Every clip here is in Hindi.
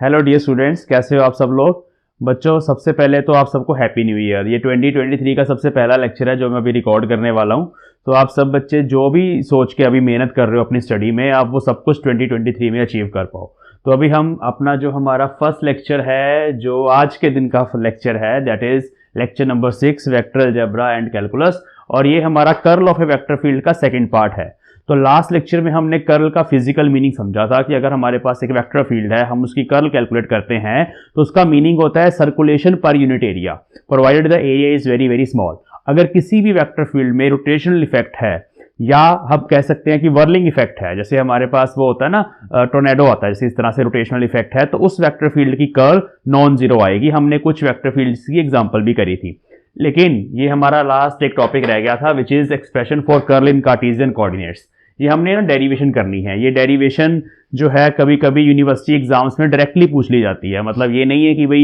हेलो डियर स्टूडेंट्स, कैसे हो आप सब लोग। बच्चों, सबसे पहले तो आप सबको हैप्पी न्यू ईयर। ये 2023 का सबसे पहला लेक्चर है जो मैं अभी रिकॉर्ड करने वाला हूँ। तो आप सब बच्चे जो भी सोच के अभी मेहनत कर रहे हो अपनी स्टडी में, आप वो सब कुछ 2023 में अचीव कर पाओ। तो अभी हम अपना जो हमारा फर्स्ट लेक्चर है, जो आज के दिन का लेक्चर है, that is lecture number 6, vector algebra and calculus. और ये हमारा curl of A vector field का सेकेंड पार्ट है। तो लास्ट लेक्चर में हमने कर्ल का फिजिकल मीनिंग समझा था कि अगर हमारे पास एक वेक्टर फील्ड है, हम उसकी कर्ल कैलकुलेट करते हैं तो उसका मीनिंग होता है circulation per unit area, provided the area is very very small. अगर किसी भी वेक्टर फील्ड में रोटेशनल इफेक्ट है, या हम कह सकते हैं कि वर्लिंग इफेक्ट है, जैसे हमारे पास वो होता है ना, टोर्नेडो आता है, जैसे इस तरह से रोटेशनल इफेक्ट है, तो उस वेक्टर फील्ड की कर्ल नॉन जीरो आएगी। हमने कुछ वेक्टर फील्ड्स की एग्जांपल भी करी थी। लेकिन ये हमारा लास्ट एक टॉपिक रह गया था, which is expression for curl in Cartesian coordinates. ये हमने ना डेरिवेशन करनी है। ये डेरिवेशन जो है कभी कभी यूनिवर्सिटी एग्जाम्स में डायरेक्टली पूछ ली जाती है। मतलब ये नहीं है कि भाई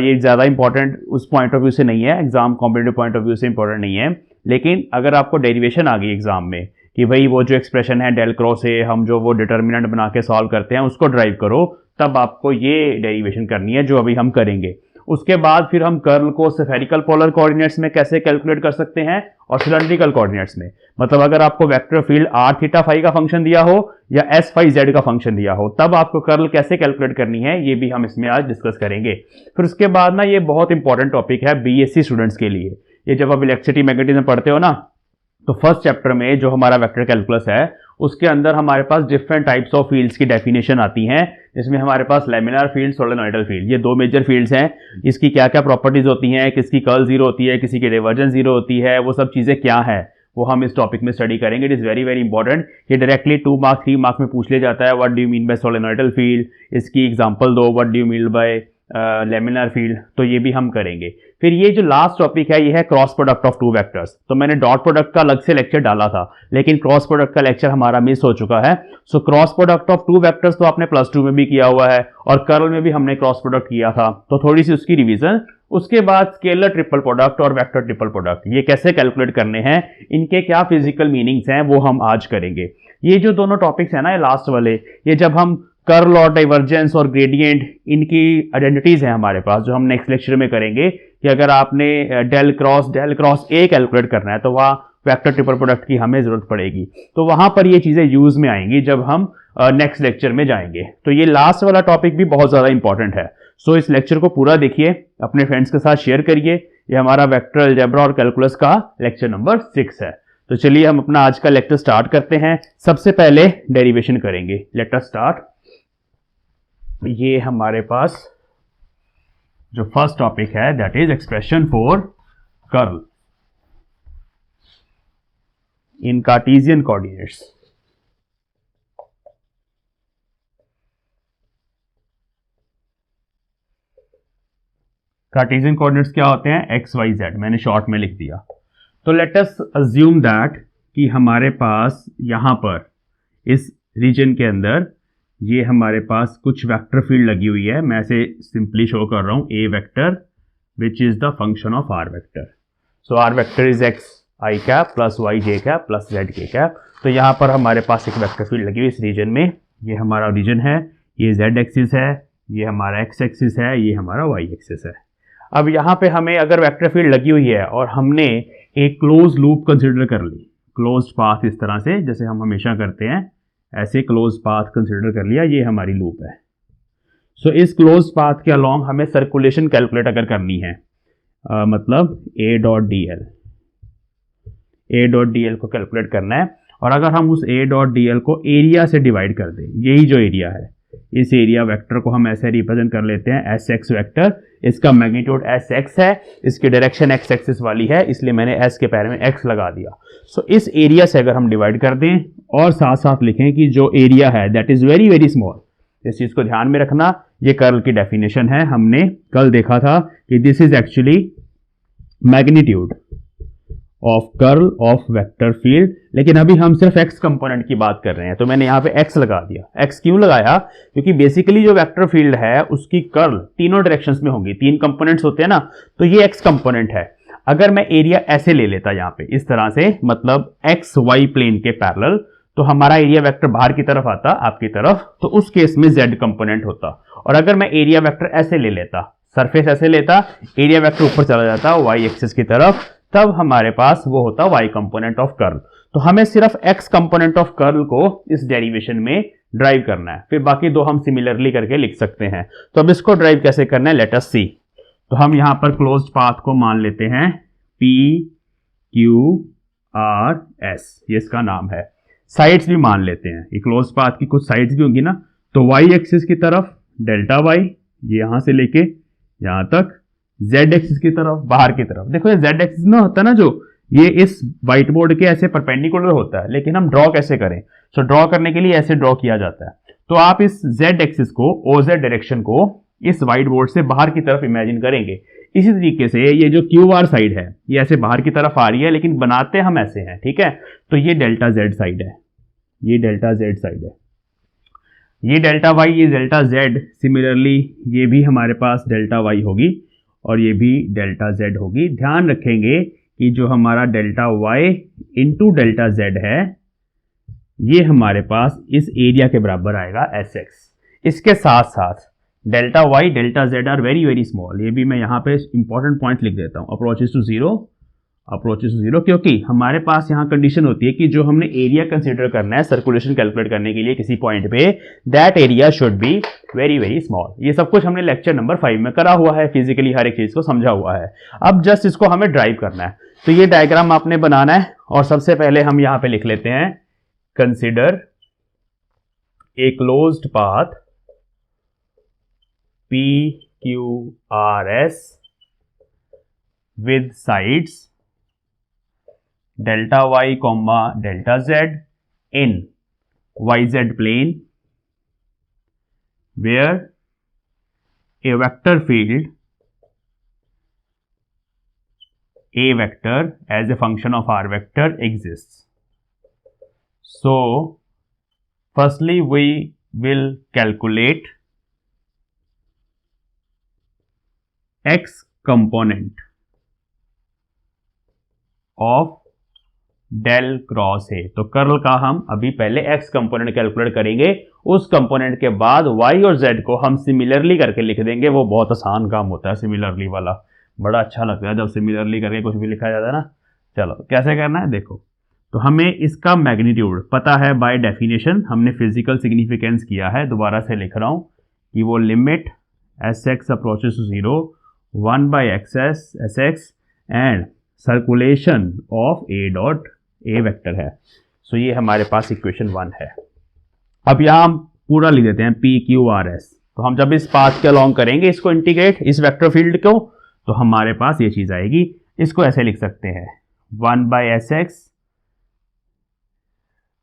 ये ज़्यादा इंपॉर्टेंट उस पॉइंट ऑफ व्यू से नहीं है, exam competitive point of view से इंपॉर्टेंट नहीं है। लेकिन अगर आपको डेरिवेशन आ गई एग्जाम में कि भाई वो जो एक्सप्रेशन है डेल क्रॉस ए, हम जो वो डिटर्मिनेंट बना के सॉल्व करते हैं उसको ड्राइव करो, तब आपको ये डेरिवेशन करनी है जो अभी हम करेंगे। उसके बाद फिर हम कर्ल को स्फेरिकल पोलर कोऑर्डिनेट्स में कैसे कैलकुलेट कर सकते हैं और सिलेंड्रिकल कोऑर्डिनेट्स में। मतलब अगर आपको vector field r theta phi का फंक्शन दिया हो या s फाई z का फंक्शन दिया हो, तब आपको कर्ल कैसे कैलकुलेट करनी है, ये भी हम इसमें आज डिस्कस करेंगे। फिर उसके बाद ना, ये बहुत इंपॉर्टेंट टॉपिक है बीएससी स्टूडेंट्स के लिए। ये जब आप इलेक्ट्रिसिटी मैग्नेटिज्म पढ़ते हो ना, तो फर्स्ट चैप्टर में जो हमारा वेक्टर कैलकुलस है उसके अंदर हमारे पास डिफरेंट टाइप्स ऑफ फील्ड्स की डेफिनेशन आती हैं। जिसमें हमारे पास लैमिनार फील्ड, सोलेनॉइडल फील्ड, ये दो मेजर फील्ड्स हैं। इसकी क्या क्या प्रॉपर्टीज होती हैं, किसकी कर्ल जीरो होती है, किसी की डाइवर्जेंस जीरो होती है, वो सब चीज़ें क्या है, वो हम इस टॉपिक में स्टडी करेंगे। It is very very important. ये डायरेक्टली 2 मार्क 3 मार्क में पूछ लिया जाता है। What do you mean by solenoidal field, इसकी एग्जांपल दो। What do you mean by laminar field, तो ये भी हम करेंगे। फिर ये जो लास्ट टॉपिक है, ये है cross product of two vectors. तो मैंने डॉट प्रोडक्ट का अलग से लेक्चर डाला था, लेकिन क्रॉस प्रोडक्ट का लेक्चर हमारा मिस हो चुका है। So cross product of two vectors तो आपने +2 में भी किया हुआ है, और कर्ल में भी हमने क्रॉस प्रोडक्ट किया था, तो थोड़ी सी उसकी रिवीजन। उसके बाद स्केलर ट्रिपल प्रोडक्ट और वेक्टर ट्रिपल प्रोडक्ट, ये कैसे कैलकुलेट करने हैं, इनके क्या फिजिकल मीनिंग्स हैं, वो हम आज करेंगे। ये जो दोनों टॉपिक्स हैं ना, ये लास्ट वाले, ये जब हम कर्ल और डाइवर्जेंस और ग्रेडियंट, इनकी आइडेंटिटीज हैं हमारे पास, जो हम नेक्स्ट लेक्चर में करेंगे। कि अगर आपने डेल क्रॉस ए कैलकुलेट करना है, तो वहाँ वेक्टर ट्रिपल प्रोडक्ट की हमें जरूरत पड़ेगी। तो वहां पर ये चीजें यूज में आएंगी जब हम नेक्स्ट लेक्चर में जाएंगे। तो ये लास्ट वाला टॉपिक भी बहुत ज्यादा इंपॉर्टेंट है। सो इस लेक्चर को पूरा देखिए, अपने फ्रेंड्स के साथ शेयर करिए। ये हमारा वेक्टर अलजेब्रा और कैलकुलस का लेक्चर नंबर 6 है। तो चलिए हम अपना आज का लेक्चर स्टार्ट करते हैं। सबसे पहले डेरिवेशन करेंगे। Let us start. ये हमारे पास जो फर्स्ट टॉपिक है, that is expression for curl in Cartesian coordinates. Cartesian coordinates क्या होते हैं, एक्स वाई जेड, मैंने शॉर्ट में लिख दिया। तो लेट अस अज्यूम दैट कि हमारे पास यहां पर इस रीजन के अंदर ये हमारे पास कुछ वेक्टर फील्ड लगी हुई है। मैं इसे सिंपली शो कर रहा हूं, a vector which is the function of r vector. So r vector is x i cap plus y j cap plus z k cap. तो यहाँ पर हमारे पास एक वेक्टर फील्ड लगी हुई इस रीजन में। ये हमारा रीजन है, ये जेड एक्सिस है, ये हमारा एक्स एक्सिस है, ये हमारा वाई एक्सिस है। अब यहाँ पे हमें अगर वेक्टर फील्ड लगी हुई है और हमने एक क्लोज लूप कंसिडर कर ली, क्लोज पाथ, इस तरह से जैसे हम हमेशा करते हैं, ऐसे क्लोज पाथ कंसिडर कर लिया, ये हमारी लूप है। सो इस क्लोज पाथ के अलोंग हमें सर्कुलेशन कैलकुलेट अगर करनी है, मतलब ए डॉट डी एल को कैलकुलेट करना है। और अगर हम उस ए डॉट डी एल को एरिया से डिवाइड कर दें, यही जो एरिया है, इस एरिया वेक्टर को हम ऐसे रिप्रेजेंट कर लेते हैं एस एक्स वैक्टर। इसका मैग्नीट्यूड एस एक्स है, इसकी डायरेक्शन एक्स एक्सिस वाली है, इसलिए मैंने एस के पैर में एक्स लगा दिया। सो इस एरिया से अगर हम डिवाइड कर दें और साथ साथ लिखें कि जो एरिया है that is very very small, इस चीज को ध्यान में रखना। ये कर्ल की डेफिनेशन है, हमने कल देखा था कि this is actually magnitude of curl of vector field. लेकिन अभी हम सिर्फ एक्स कंपोनेंट की बात कर रहे हैं, तो मैंने यहाँ पे एक्स लगा दिया। एक्स क्यों लगाया, क्योंकि बेसिकली जो वेक्टर फील्ड है उसकी कर्ल तीनों डायरेक्शंस में होंगी, 3 कंपोनेंट्स होते हैं ना, तो ये एक्स कंपोनेंट है। अगर मैं एरिया ऐसे ले लेता यहाँ पे इस तरह से, मतलब एक्स वाई प्लेन के पैरेलल, तो हमारा एरिया वेक्टर बाहर की तरफ आता आपकी तरफ, तो उस केस में z कंपोनेंट होता। और अगर मैं एरिया वेक्टर ऐसे ले लेता, सरफेस ऐसे लेता, एरिया वेक्टर ऊपर चला जाता y एक्सिस की तरफ, तब हमारे पास वो होता y कंपोनेंट ऑफ कर्ल। तो हमें सिर्फ x कंपोनेंट ऑफ कर्ल को इस डेरिवेशन में ड्राइव करना है, फिर बाकी दो हम सिमिलरली करके लिख सकते हैं। तो अब इसको ड्राइव कैसे करना है, लेट अस सी। तो हम यहां पर क्लोज्ड पाथ को मान लेते हैं P Q R S, ये इसका नाम है। साइड्स भी मान लेते हैं, ये क्लोज्ड पाथ की कुछ साइड्स भी होंगी ना, तो y एक्सिस की तरफ डेल्टा y, ये यहां से लेके यहां तक, z एक्सिस की तरफ बाहर की तरफ। देखो ये z एक्सिस ना होता है ना, जो ये इस व्हाइट बोर्ड के ऐसे परपेंडिकुलर होता है, लेकिन हम ड्रॉ कैसे करें, सो ड्रॉ करने के लिए ऐसे ड्रॉ किया जाता है। तो आप इस z एक्सिस को, OZ डायरेक्शन को इस व्हाइट बोर्ड से बाहर की तरफ इमेजिन करेंगे। इसी तरीके से ये जो QR साइड है ये ऐसे बाहर की तरफ आ रही है, लेकिन बनाते हम ऐसे हैं, ठीक है। तो ये डेल्टा Z साइड है, ये डेल्टा Z साइड है, ये डेल्टा Y, ये डेल्टा Z। सिमिलरली ये भी हमारे पास डेल्टा Y होगी और ये भी डेल्टा Z होगी। ध्यान रखेंगे कि जो हमारा delta Y into delta Z है, ये हमारे पास इस एरिया के बराबर आएगा SX। इसके साथ साथ delta Y delta Z are very very small, ये भी मैं यहाँ पे इंपॉर्टेंट पॉइंट लिख देता हूँ, approaches to zero, approaches to zero, क्योंकि हमारे पास यहाँ कंडीशन होती है कि जो हमने एरिया कंसीडर करना है सर्कुलेशन कैलकुलेट करने के लिए किसी पॉइंट पे, that area should be very very small. ये सब कुछ हमने लेक्चर नंबर 5 में करा हुआ है, फिजिकली हर एक चीज को समझा हुआ है। अब जस्ट इसको हमें ड्राइव करना है। तो ये डायग्राम आपने बनाना है और सबसे पहले हम यहाँ पे लिख लेते हैं, consider a closed path P Q R S with sides delta y comma delta z in yz plane where a vector field A vector as a function of R vector exists. So firstly we will calculate x component of del cross A. तो कर्ल का हम अभी पहले x कंपोनेंट कैलकुलेट करेंगे, उस कंपोनेंट के बाद y और z को हम सिमिलरली करके लिख देंगे। वो बहुत आसान काम होता है सिमिलरली वाला, बड़ा अच्छा लगता है जब सिमिलरली करके कुछ भी लिखा जाता है ना। चलो कैसे करना है देखो। तो हमें इसका मैग्नीट्यूड पता है बाय डेफिनेशन, हमने फिजिकल सिग्निफिकेंस किया है। दोबारा से लिख रहा हूं कि वो limit Sx approaches to 0 1 by Sx and circulation of A dot A vector है। सो ये हमारे पास इक्वेशन 1 है। अब यहाँ हम पूरा लिख देते हैं P Q R S। तो हम जब इस पाथ के अलॉन्ग करेंगे इसको इंटीग्रेट, इस वेक्टर फील्ड को, तो हमारे पास ये चीज आएगी। इसको ऐसे लिख सकते हैं 1 by Sx,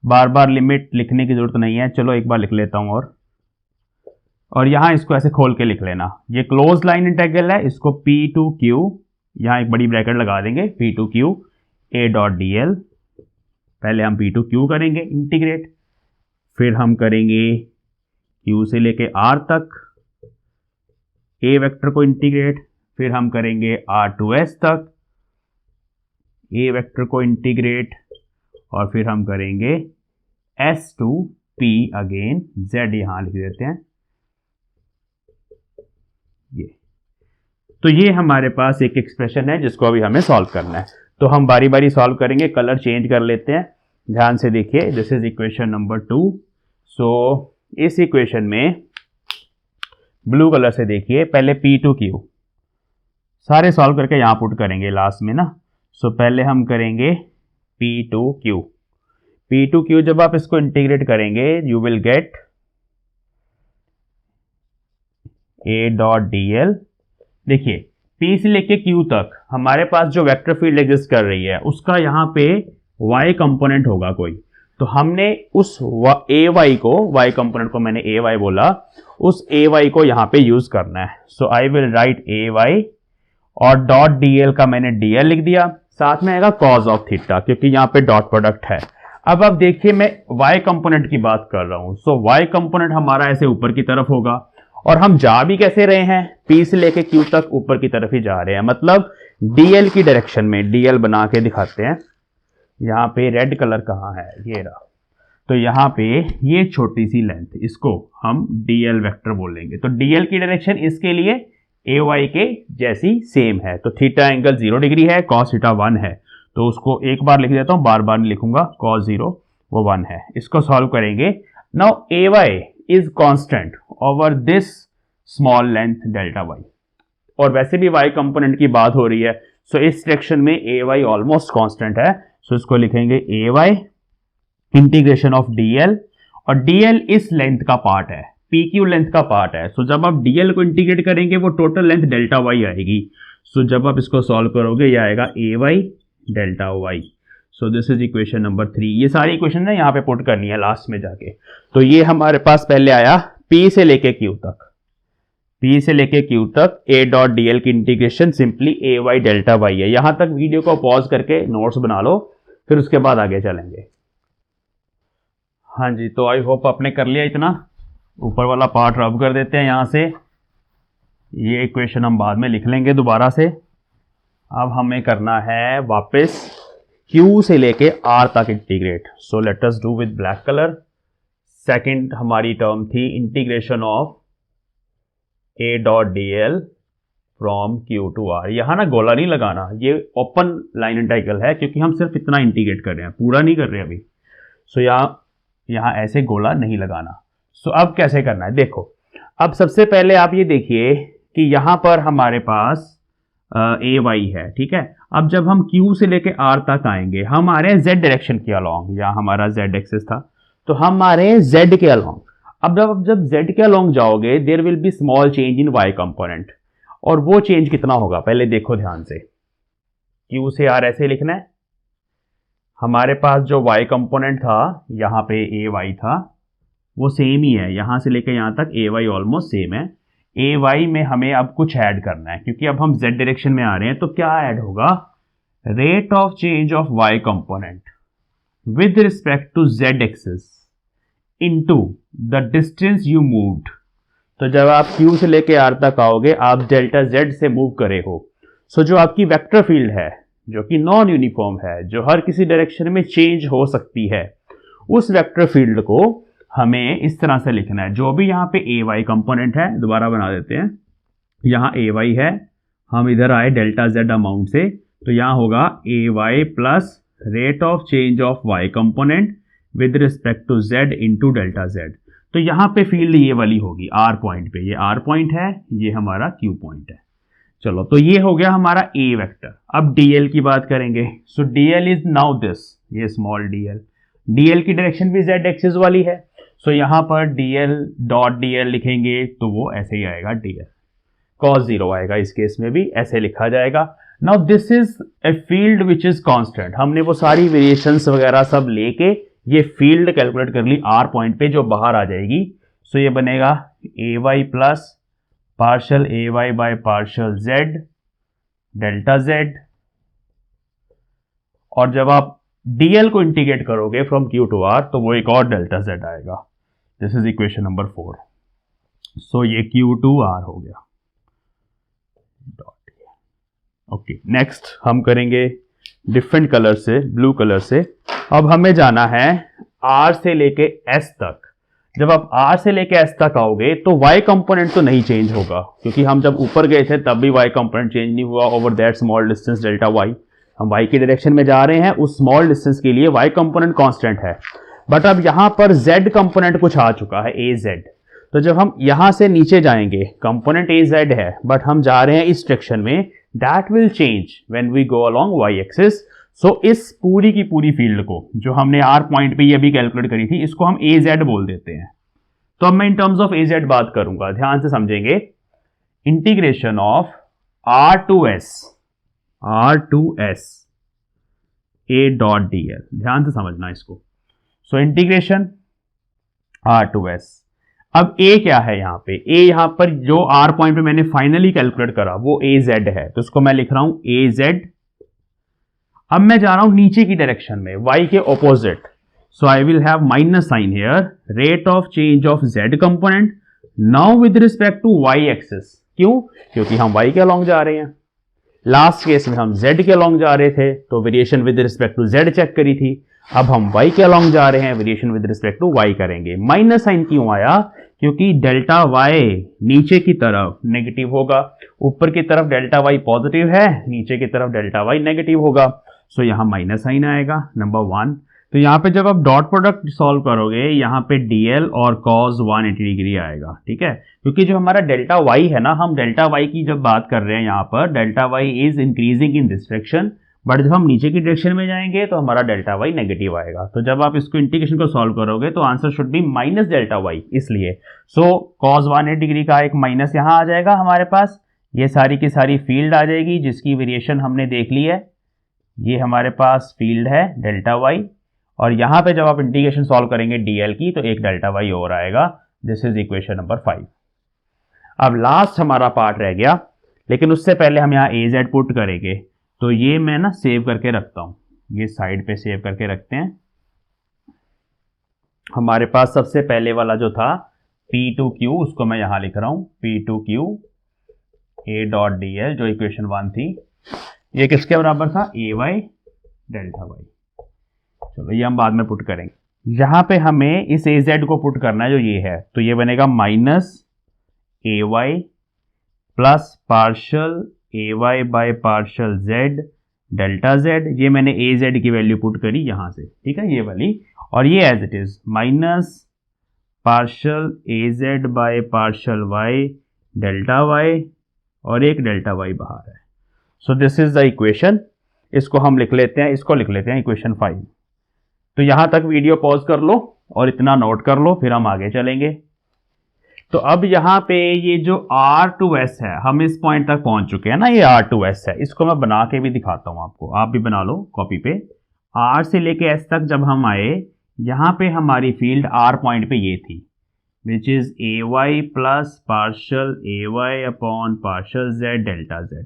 bar bar limit लिखने की जरूरत नहीं है, चलो एक बार लिख लेता हूं। और यहां इसको ऐसे खोल के लिख लेना, ये क्लोज लाइन इंटीग्रल है, इसको P टू Q, यहां एक बड़ी ब्रैकेट लगा देंगे, P to Q A dot DL। पहले हम P टू Q करेंगे इंटीग्रेट, फिर हम करेंगे Q से लेके R तक A वेक्टर को इंटीग्रेट, फिर हम करेंगे R टू S तक A वेक्टर को इंटीग्रेट, और फिर हम करेंगे S to P again, Z यहां लिख देते हैं ये। तो ये हमारे पास एक एक्सप्रेशन है जिसको अभी हमें सॉल्व करना है। तो हम बारी बारी सॉल्व करेंगे, कलर चेंज कर लेते हैं, ध्यान से देखिए। This is equation number 2। सो इस इक्वेशन में ब्लू कलर से देखिए, पहले P टू Q सारे सॉल्व करके यहां पुट करेंगे लास्ट में ना। सो पहले हम करेंगे P to Q। P to Q जब आप इसको इंटीग्रेट करेंगे you will get A dot DL। देखिए P से लेके Q तक हमारे पास जो वेक्टर फील्ड एग्जिस्ट कर रही है उसका यहाँ पे Y कंपोनेंट होगा कोई, तो हमने उस AY को, Y कंपोनेंट को मैंने AY बोला, उस AY को यहाँ पे यूज करना है। सो आई विल राइट AY और डॉट DL का मैंने DL लिख दिया, साथ में आएगा कॉज ऑफ थीटा क्योंकि यहाँ पे डॉट प्रोडक्ट है। अब देखिए मैं Y कंपोनेंट की बात कर रहा हूं। सो Y कंपोनेंट हमारा ऐसे ऊपर की तरफ होगा, और हम जा भी कैसे रहे हैं, P से लेके Q तक ऊपर की तरफ ही जा रहे हैं, मतलब DL की डायरेक्शन में। DL बना के दिखाते हैं, यहाँ पे रेड कलर कहाँ है, ये रहा। तो यहाँ पे ये छोटी सी लेंथ, इसको हम dl वेक्टर बोलेंगे। तो dl की डायरेक्शन इसके लिए ay के जैसी सेम है। तो थीटा एंगल 0 डिग्री है, cos थीटा 1 है, तो उसको एक बार लिख देता हूँ, बार बार नहीं लिखूंगा। cos 0 वो 1 है। इसको सॉल्व करेंगे। Now ay is constant over this small length delta y, और वैसे भी y कंपोनेंट की बात हो रही है, सो इस सेक्शन में ay ऑलमोस्ट कांस्टेंट है। सो इसको लिखेंगे ay इंटीग्रेशन ऑफ dl, और dl इस लेंथ का पार्ट है, pq लेंथ का पार्ट है। सो जब आप dl को इंटीग्रेट करेंगे वो टोटल लेंथ डेल्टा y आएगी। सो जब आप इसको सॉल्व करोगे ये आएगा ay delta y। So this is equation number 3। ये सारी इक्वेशन ना यहाँ पे पुट करनी है लास्ट में जाके। तो ये हमारे पास पहले आया P से लेके Q तक, P से लेके Q तक A डॉट dl की integration simply ay delta y है। यहां तक वीडियो को पॉज करके नोट्स बना लो, फिर उसके बाद आगे चलेंगे। हाँ जी, तो आई होप आपने कर लिया इतना। ऊपर वाला पार्ट रब कर देते हैं यहाँ से, ये इक्वेशन हम बाद में लिख लेंगे दोबारा से। अब हमें करना है वापस Q से लेके R तक integrate. So let us do with black colour. Second हमारी टर्म थी integration of A dot dl फ्रॉम Q टू R। यहाँ ना गोला नहीं लगाना, ये ओपन लाइन इंटीग्रल है क्योंकि हम सिर्फ इतना इंटीग्रेट कर रहे हैं, पूरा नहीं कर रहे अभी। सो यहाँ ऐसे गोला नहीं लगाना। सो अब कैसे करना है देखो। अब सबसे पहले आप ये देखिए कि यहाँ पर हमारे पास ay है, ठीक है। अब जब हम Q से लेके R तक आएंगे, हम आ रहे हैं z डायरेक्शन के अलोंग, यहाँ हमारा z एक्सिस था, तो हम आ रहे हैं z के अलोंग। अब जब z के अलोंग जाओगे there will be small change in y component, और वो चेंज कितना होगा पहले देखो ध्यान से। Q से R ऐसे लिखना है, हमारे पास जो y कंपोनेंट था यहाँ पे ay था वो सेम ही है, यहां से लेकर यहां तक ay ऑलमोस्ट सेम है। ay में हमें अब कुछ ऐड करना है क्योंकि अब हम z डायरेक्शन में आ रहे हैं, तो क्या ऐड होगा, rate of change of y component with respect to z axis into the distance you moved. तो जब आप Q से लेके R तक आओगे, आप डेल्टा z से मूव करे हो, सो जो आपकी वेक्टर फील्ड है जो कि नॉन यूनिफॉर्म है, जो हर किसी डायरेक्शन में चेंज हो सकती है, उस वेक्टर फील्ड को हमें इस तरह से लिखना है। जो भी यहाँ पे ay कंपोनेंट है, दोबारा बना देते हैं, यहाँ ay है, हम इधर आए डेल्टा z अमाउंट से, तो यहाँ होगा ay plus rate of change of y component with respect to z into delta z। तो यहाँ पे फील्ड ये वाली होगी r पॉइंट पे, ये r पॉइंट है, ये हमारा q पॉइंट है। चलो, तो ये हो गया हमारा a वेक्टर। अब dl की बात करेंगे। सो dl इज नाउ दिस, ये स्मॉल dl की डायरेक्शन भी z एक्सिस वाली है। सो यहाँ पर dl डॉट dl लिखेंगे तो वो ऐसे ही आएगा, dl cos 0 आएगा, इस केस में भी ऐसे लिखा जाएगा। Now this is a field which is constant. हमने वो सारी वेरिएशंस वगैरह सब लेके ये फील्ड कैलकुलेट कर ली r पॉइंट पे जो बाहर आ जाएगी। सो ये बनेगा ay plus partial ay by partial z delta z, और जब आप dl को इंटीग्रेट करोगे फ्रॉम Q टू R तो वो एक और डेल्टा z आएगा। This is equation number 4। सो ये Q टू R हो गया। ओके, नेक्स्ट हम करेंगे डिफरेंट कलर से, ब्लू कलर से। अब हमें जाना है R से लेके S तक। जब आप R से लेके S तक आओगे तो Y कंपोनेंट तो नहीं चेंज होगा, क्योंकि हम जब ऊपर गए थे तब भी Y कंपोनेंट चेंज नहीं हुआ over that small distance delta Y। हम y की डायरेक्शन में जा रहे हैं, उस स्मॉल डिस्टेंस के लिए y कंपोनेंट कांस्टेंट है। बट अब यहां पर z कंपोनेंट कुछ आ चुका है, az। तो जब हम यहां से नीचे जाएंगे, कंपोनेंट az है बट हम जा रहे हैं इस डायरेक्शन में, that will change when we go along y axis. So इस पूरी की पूरी फील्ड को जो हमने r पॉइंट पे ये अभी कैलकुलेट करी थी, इसको हम az बोल देते हैं। तो अब मैं इन टर्म्स ऑफ az बात करूंगा, ध्यान से समझेंगे। Integration of r to s a dot dl, ध्यान से समझना इसको। So integration r to s। अब a क्या है यहाँ पे, a यहाँ पर जो r पॉइंट पे मैंने फाइनली कैलकुलेट करा वो az है, तो इसको मैं लिख रहा हूं az। अब मैं जा रहा हूं नीचे की डायरेक्शन में, y के opposite. So I will have minus sign here, rate of change of z component now with respect to y axis. क्यों? क्योंकि हम y के अलोंग जा रहे हैं। लास्ट केस में हम z के अलोंग जा रहे थे, तो variation with respect to z check करी थी। अब हम y के अलॉन्ग जा रहे हैं, variation with respect to y करेंगे। माइनस साइन क्यों आया? क्योंकि डेल्टा y नीचे की तरफ नेगेटिव होगा, ऊपर की तरफ डेल्टा y पॉजिटिव है, नीचे की तरफ डेल्टा y नेगेटिव होगा, सो यहाँ माइनस साइन आएगा, नंबर 1। तो यहाँ पे जब आप डॉट प्रोडक्ट सॉल्व करोगे, यहाँ पे dl और cos 180 डिग्री आएगा, ठीक है, क्योंकि जो हमारा डेल्टा y है ना, हम डेल्टा y की जब बात कर रहे हैं यहाँ पर, delta y is increasing in this direction, but जब हम नीचे की डायरेक्शन में जाएंगे तो हमारा डेल्टा y नेगेटिव आएगा। तो जब आप इसको इंटीग्रेशन को सॉल्व करोगे तो answer should be minus delta y, इसलिए सो cos 180 डिग्री का एक माइनस यहाँ आ जाएगा हमारे पास, ये सारी की सारी फील्ड आ जाएगी जिसकी वेरिएशन हमने देख ली है, ये हमारे पास फील्ड है डेल्टा y, और यहाँ पे जब आप इंटीग्रेशन सॉल्व करेंगे dl की तो एक डेल्टा y और आएगा। This is equation number 5। अब लास्ट हमारा पार्ट रह गया, लेकिन उससे पहले हम यहाँ az पुट करेंगे, तो ये मैं ना सेव करके रखता हूँ, ये साइड पे सेव करके रखते हैं। हमारे पास सबसे पहले वाला जो था P2Q, उसको मैं यहाँ लिख रहा हूँ P2Q A डॉट dl, जो इक्वेशन 1 थी, ये किसके बराबर था? ay delta y। चलो ये हम बाद में पुट करेंगे। यहाँ पे हमें इस az को पुट करना है जो ये है, तो ये बनेगा minus ay plus partial ay by partial z delta z। ये मैंने az की वैल्यू पुट करी यहाँ से, ठीक है, ये वाली, और ये as it is minus partial az by partial y delta y, और एक डेल्टा y बाहर है। So this is the equation. इसको हम लिख लेते हैं, इसको लिख लेते हैं इक्वेशन 5। तो यहाँ तक वीडियो पॉज कर लो और इतना नोट कर लो, फिर हम आगे चलेंगे। तो अब यहाँ पे ये जो R2S है, हम इस पॉइंट तक पहुंच चुके हैं ना, ये R2S है, इसको मैं बना के भी दिखाता हूँ आपको, आप भी बना लो कॉपी पे। R से लेके S तक जब हम आए, यहाँ पे हमारी फील्ड R पॉइंट पे ये थी, which is ay plus partial ay upon partial z delta z,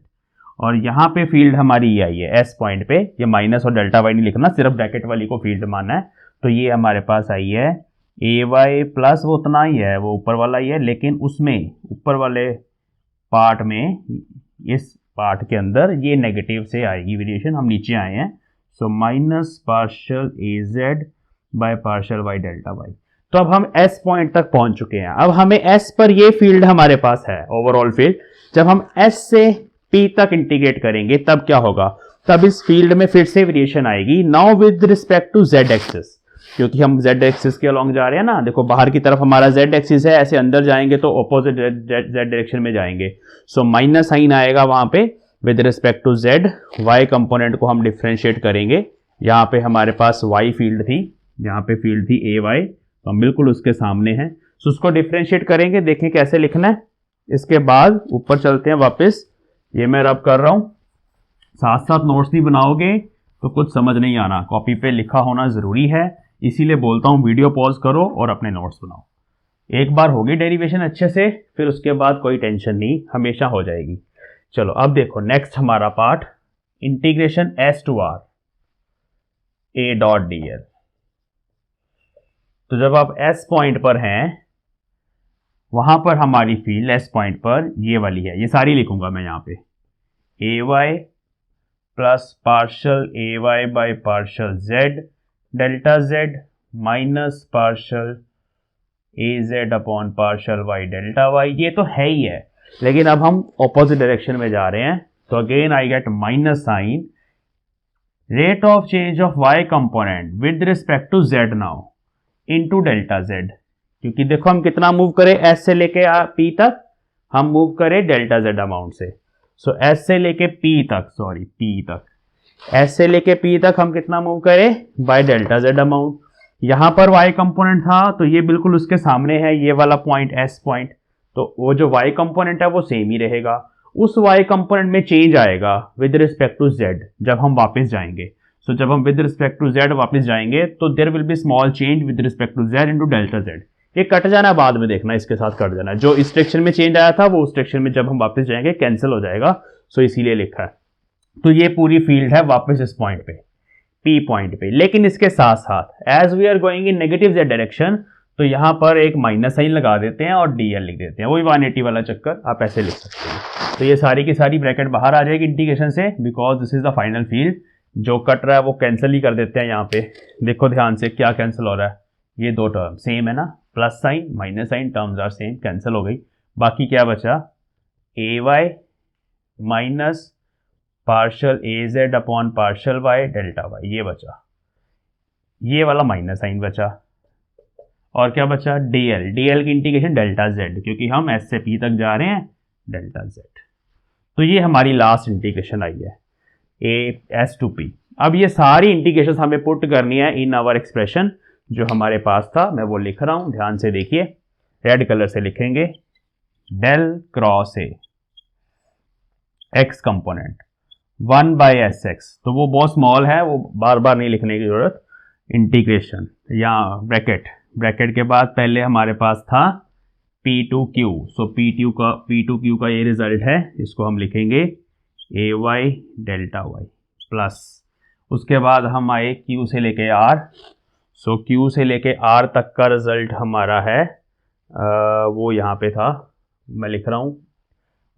और यहाँ पे फील्ड हमारी ये आई है S पॉइंट पे, ये माइनस और डेल्टा y नहीं लिखना, सिर्फ ब्रैकेट वाली को फील्ड मानना है। तो ये हमारे पास आई है ay प्लस वो उतना ही है, वो ऊपर वाला ही है, लेकिन उसमें ऊपर वाले पार्ट में, इस पार्ट के अंदर ये नेगेटिव से आएगी वेरिएशन, हम नीचे आए हैं, so minus partial az by partial y delta y। तो अब हम S पॉइंट तक पहुंच चुके हैं। अब हमें S पर ये फील्ड हमारे पास है, ओवरऑल फील्ड। जब हम S से P तक इंटीग्रेट करेंगे तब क्या होगा? तब इस फील्ड में फिर से वेरिएशन आएगी, now with respect to z axis, क्योंकि हम z एक्सिस के अलॉन्ग जा रहे हैं ना। देखो बाहर की तरफ हमारा z एक्सिस है, ऐसे अंदर जाएंगे तो ऑपोजिट z डायरेक्शन में जाएंगे, सो माइनस साइन आएगा वहां पे with respect to z। y component को हम डिफ्रेंशिएट करेंगे, यहाँ पे हमारे पास y फील्ड थी, यहाँ पे फील्ड थी ay, तो हम बिल्कुल उसके सामने हैं, सो उसको डिफ्रेंशिएट करेंगे, देखें कैसे लिखना है। इसके बाद ऊपर चलते हैं वापस, ये मैं रब कर रहा हूं, साथ साथ नोट्स नहीं बनाओगे तो कुछ समझ नहीं आना, कॉपी पे लिखा होना जरूरी है, इसीलिए बोलता हूं वीडियो पॉज करो और अपने नोट्स बनाओ। एक बार होगी डेरिवेशन अच्छे से, फिर उसके बाद कोई टेंशन नहीं, हमेशा हो जाएगी। चलो अब देखो नेक्स्ट हमारा part, integration S to R A dot dl। तो जब आप S पॉइंट पर हैं, वहां पर हमारी फील्ड S पॉइंट पर ये वाली है, ये सारी लिखूंगा मैं यहाँ पे, ay plus partial ay by partial z delta z minus partial az upon partial y delta y। ये तो है ही है, लेकिन अब हम ऑपोजिट डायरेक्शन में जा रहे हैं, तो again I get minus sign, rate of change of y component with respect to z now into delta z, क्योंकि देखो हम कितना मूव करें, S से लेके P तक हम मूव करें डेल्टा z अमाउंट से, सो S से लेके P तक, सॉरी P तक, S से लेके P तक हम कितना मूव करें बाय डेल्टा z अमाउंट। यहां पर y कंपोनेंट था तो ये बिल्कुल उसके सामने है, ये वाला पॉइंट S पॉइंट, तो वो जो y कंपोनेंट है वो सेम ही रहेगा, उस y कंपोनेंट में चेंज आएगा विद रिस्पेक्ट टू z जब हम वापस जाएंगे। सो जब हम विद रिस्पेक्ट टू z वापस जाएंगे तो there will be small change with respect to z into delta z। ये कट जाना बाद में देखना, इसके साथ कट जाना, जो इस डायरेक्शन में चेंज आया था वो उस डायरेक्शन में जब हम वापस जाएंगे कैंसिल हो जाएगा, सो इसीलिए लिखा है। तो ये पूरी फील्ड है वापस इस पॉइंट पे, P पॉइंट पे, लेकिन इसके साथ साथ as we are going in negative z direction, तो यहां पर एक माइनस साइन लगा देते हैं और dl लिख देते हैं, वही 180 वाला चक्कर आप ऐसे लिख सकते हैं। तो ये सारी की सारी ब्रैकेट बाहर आ जाएगी इंटीग्रेशन से, because this is the final field जो कट रहा है वो कैंसिल ही कर देते हैं। यहाँ पे देखो ध्यान से क्या कैंसिल हो रहा है, ये दो टर्म सेम है ना, plus sign minus sign terms are same, cancel हो गई। बाकी क्या बचा, a y minus partial A z upon partial y delta Y, ये बचा, ये वाला माइनस साइन बचा। और क्या बचा, डी एल, डी एल की इंटीग्रेशन डेल्टा जेड, क्योंकि हम एस से पी तक जा रहे हैं, डेल्टा जेड। तो ये हमारी लास्ट इंटीग्रेशन आई है, ए एस टू पी। अब ये सारी इंटीग्रेशन हमें पुट करनी है इन आवर एक्सप्रेशन जो हमारे पास था, मैं वो लिख रहा हूं, ध्यान से देखिए, रेड कलर से लिखेंगे, del cross A X component 1 by S X, तो वो बहुत स्मॉल है, वो बार बार नहीं लिखने की जरूरत, इंटीग्रेशन या ब्रैकेट, ब्रैकेट के बाद पहले हमारे पास था P2Q, सो P2Q का ये रिजल्ट है, इसको हम लिखेंगे ए वाई डेल्टा वाई प्लस, उसके बाद हम आए Q से लेके R, सो Q से लेके R तक का रिजल्ट हमारा है वो यहाँ पे था, मैं लिख रहा हूँ,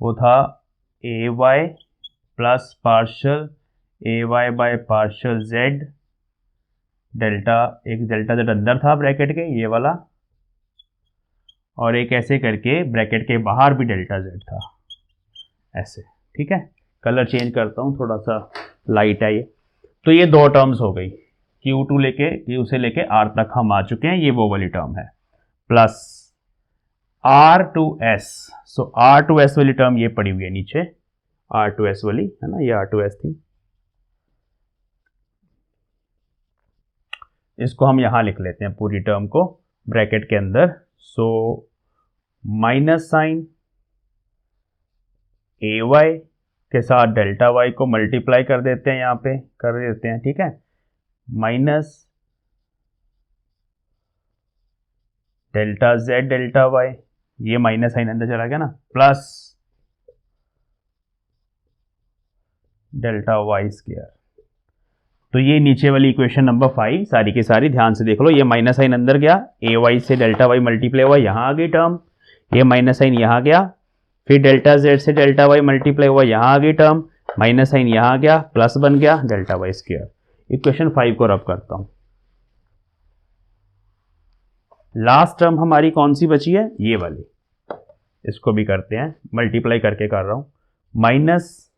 वो था a y plus partial A Y by partial z delta, एक डेल्टा जेड अंदर था ब्रैकेट के ये वाला, और एक ऐसे करके ब्रैकेट के बाहर भी डेल्टा जेड था, ऐसे, ठीक है। कलर चेंज करता हूँ, थोड़ा सा लाइट है ये। तो ये दो टर्म्स हो गई, Q से लेके R तक हम आ चुके हैं, ये वो वाली टर्म है, plus R to S, so R to S वाली टर्म ये पड़ी हुई है नीचे, R टू S वाली है ना, ये R टू S थी, इसको हम यहां लिख लेते हैं पूरी टर्म को ब्रैकेट के अंदर, सो माइनस साइन ए वाई के साथ डेल्टा वाई को मल्टीप्लाई कर देते हैं, यहाँ पे कर देते हैं, ठीक है, minus delta Z delta Y, ये माइनस साइन अंदर चला गया ना, प्लस डेल्टा वाई स्क्वायर। तो ये नीचे वाली इक्वेशन नंबर 5 सारी की सारी ध्यान से देख लो, ये माइनस साइन अंदर गया, ए वाई से डेल्टा वाई मल्टीप्लाई हुआ, यहाँ आ गई टर्म, ये माइनस साइन यहाँ गया, फिर डेल्टा जेड से डेल्टा वाई मल्टीप्लाई हुआ, यहाँ आ गई टर्म, माइनस साइन यहाँ आ गया, प्लस बन गया डेल्टा वाई स्क्वायर। इक्वेशन 5 को रब करता हूँ, लास्ट टर्म हमारी कौन सी बची है, ये वाली, इसको भी करते हैं, मल्टीप्लाई करके कर रहा हूं, minus